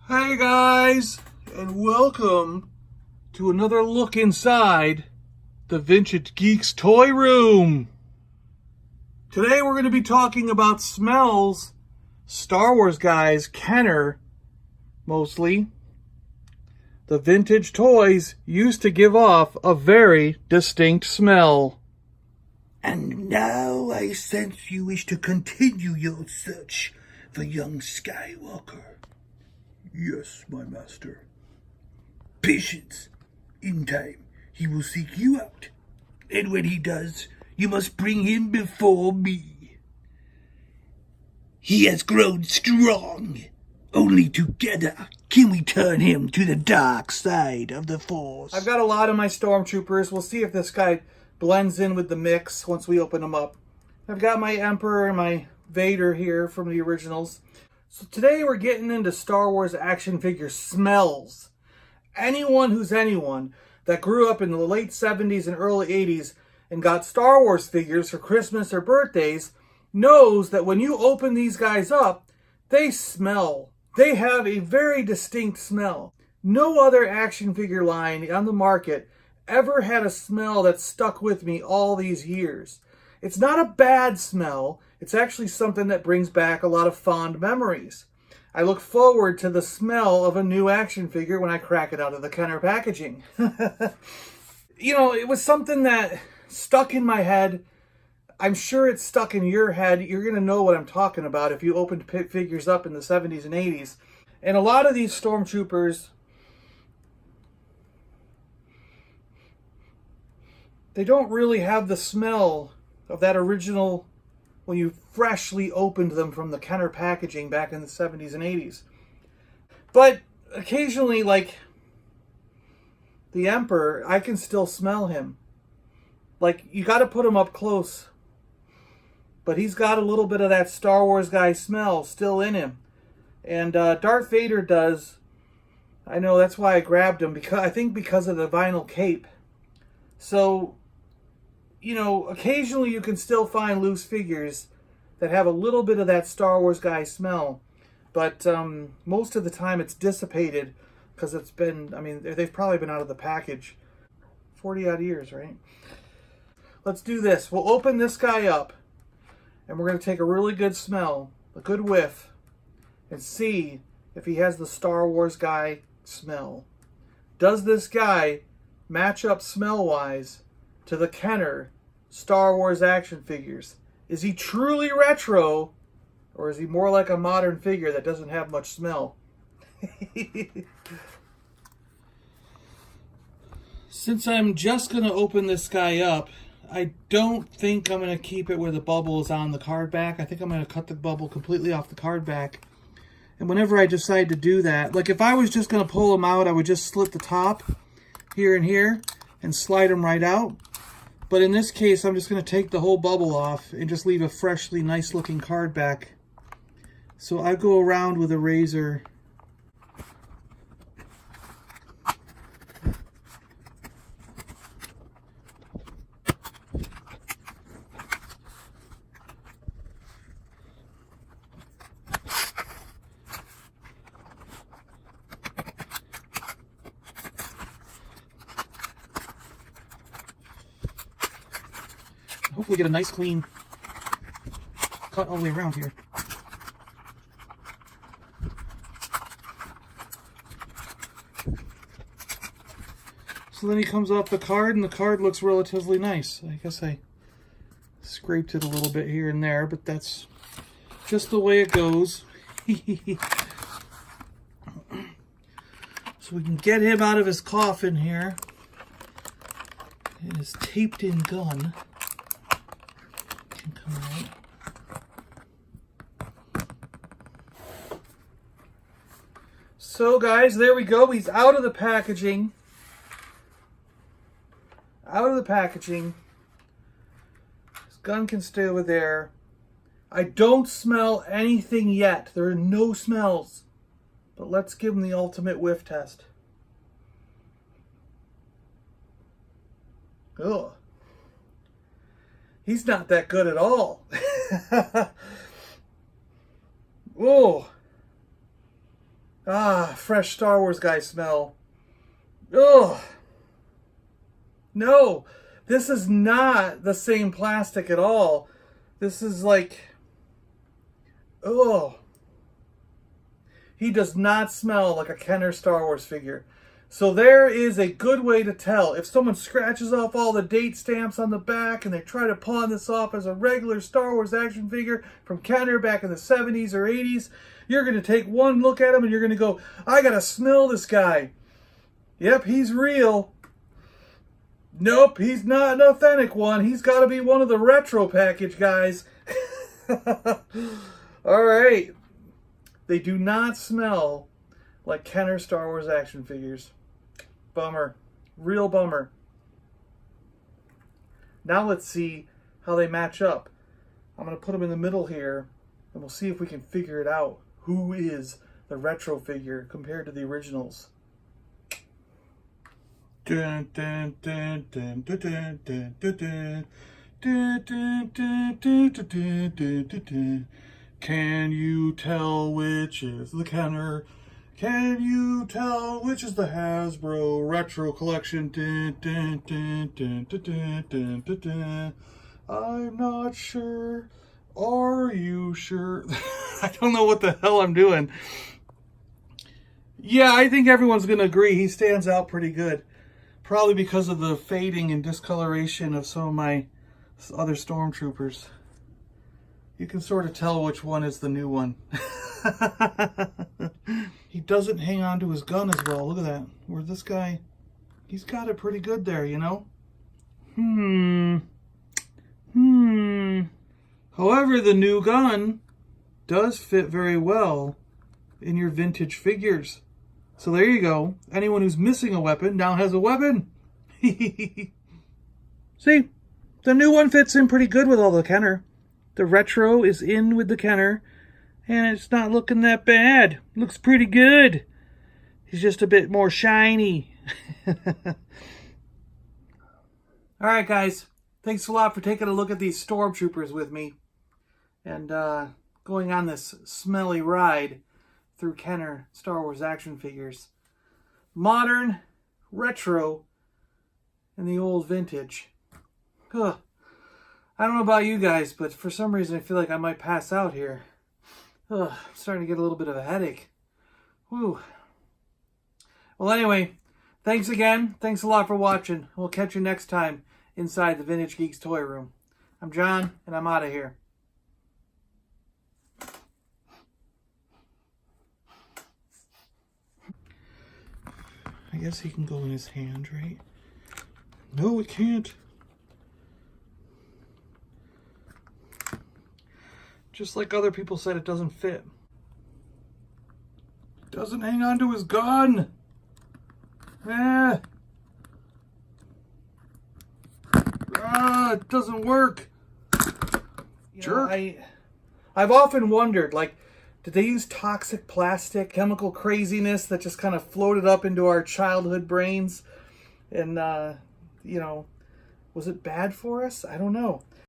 Hey guys, and welcome to another look inside the Vintage Geeks toy room. Today we're going to be talking about smells Star Wars guys, Kenner mostly, the vintage toys used to give off a very distinct smell. And now I sense you wish to continue your search for young Skywalker. Yes, my master. Patience. In time, he will seek you out. And when he does, you must bring him before me. He has grown strong. Only together can we turn him to the dark side of the Force. I've got a lot of my Stormtroopers. We'll see if this guy blends in with the mix once we open them up. I've got my Emperor and my Vader here from the originals. So today we're getting into Star Wars action figure smells. Anyone that grew up in the late 70s and early 80s and got Star Wars figures for Christmas or birthdays knows that when you open these guys up, they smell. They have a very distinct smell. No other action figure line on the market ever had a smell that stuck with me all these years. It's not a bad smell. It's actually something that brings back a lot of fond memories. I look forward to the smell of a new action figure when I crack it out of the Kenner packaging. You know, it was something that stuck in my head. I'm sure it's stuck in your head. You're going to know what I'm talking about if you opened figures up in the 70s and 80s. And a lot of these Stormtroopers, they don't really have the smell of that original when you freshly opened them from the Kenner packaging back in the 70s and 80s. But occasionally, like the Emperor, I can still smell him. Like, you got to put him up close. But he's got a little bit of that Star Wars guy smell still in him. And Darth Vader does. I know, that's why I grabbed him, because of the vinyl cape. So, you know, occasionally you can still find loose figures that have a little bit of that Star Wars guy smell. But most of the time it's dissipated because it's been, I mean, they've probably been out of the package 40 odd years, right? Let's do this. We'll open this guy up and we're going to take a really good smell, a good whiff, and see if he has the Star Wars guy smell. Does this guy match up smell-wise to the Kenner Star Wars action figures? Is he truly retro, or is he more like a modern figure that doesn't have much smell? Since I'm just going to open this guy up, I don't think I'm going to keep it where the bubble is on the card back. I think I'm going to cut the bubble completely off the card back. And whenever I decide to do that, like if I was just going to pull them out, I would just slit the top here and here and slide them right out. But in this case, I'm just going to take the whole bubble off and just leave a freshly nice looking card back. So I go around with a razor. Hopefully get a nice clean cut all the way around here. So then he comes off the card, and the card looks relatively nice. I guess I scraped it a little bit here and there, but that's just the way it goes. So we can get him out of his coffin here. His taped in gun can come out. So guys, there we go. He's out of the packaging. Out of the packaging. His gun can stay over there. I don't smell anything yet. There are no smells. But let's give him the ultimate whiff test. Ugh. He's not that good at all. Oh. Ah, fresh Star Wars guy smell. Ugh. No, this is not the same plastic at all. This is like, oh. He does not smell like a Kenner Star Wars figure. So there is a good way to tell. If someone scratches off all the date stamps on the back and they try to pawn this off as a regular Star Wars action figure from Kenner back in the 70s or 80s, you're going to take one look at him and you're going to go, I got to smell this guy. Yep, he's real. Nope, he's not an authentic one. He's got to be one of the retro package guys. All right. They do not smell like Kenner Star Wars action figures. Bummer. Real bummer. Now let's see how they match up. I'm going to put them in the middle here, and we'll see if we can figure it out. Who is the retro figure compared to the originals? Dun, dun, dun, dun, dun, dun, dun, dun, dun, dun, dun, dun, dun, dun, dun, dun. Can you tell which is the Kenner? Can you tell which is the Hasbro Retro Collection? Dun, dun, dun, dun, dun, dun, dun, dun, dun. I'm not sure. Are you sure? I don't know what the hell I'm doing. Yeah, I think everyone's going to agree he stands out pretty good. Probably because of the fading and discoloration of some of my other Stormtroopers. You can sort of tell which one is the new one. He doesn't hang on to his gun as well. Look at that. Where this guy, he's got it pretty good there, you know? However, the new gun does fit very well in your vintage figures. So there you go. Anyone who's missing a weapon now has a weapon. See, the new one fits in pretty good with all the Kenner. The retro is in with the Kenner, and it's not looking that bad. Looks pretty good. He's just a bit more shiny. Alright guys, thanks a lot for taking a look at these Stormtroopers with me. And going on this smelly ride through Kenner Star Wars action figures. Modern, retro, and the old vintage. Ugh. I don't know about you guys, but for some reason I feel like I might pass out here. Ugh, I'm starting to get a little bit of a headache. Whew. Well, anyway, thanks again. Thanks a lot for watching. We'll catch you next time inside the Vintage Geeks Toy Room. I'm John, and I'm out of here. I guess he can go in his hand, right? No, it can't. Just like other people said, it doesn't fit. Doesn't hang on to his gun. It doesn't work. Jerk. I've often wondered, like, did they use toxic plastic, chemical craziness that just kind of floated up into our childhood brains? And, you know, was it bad for us? I don't know.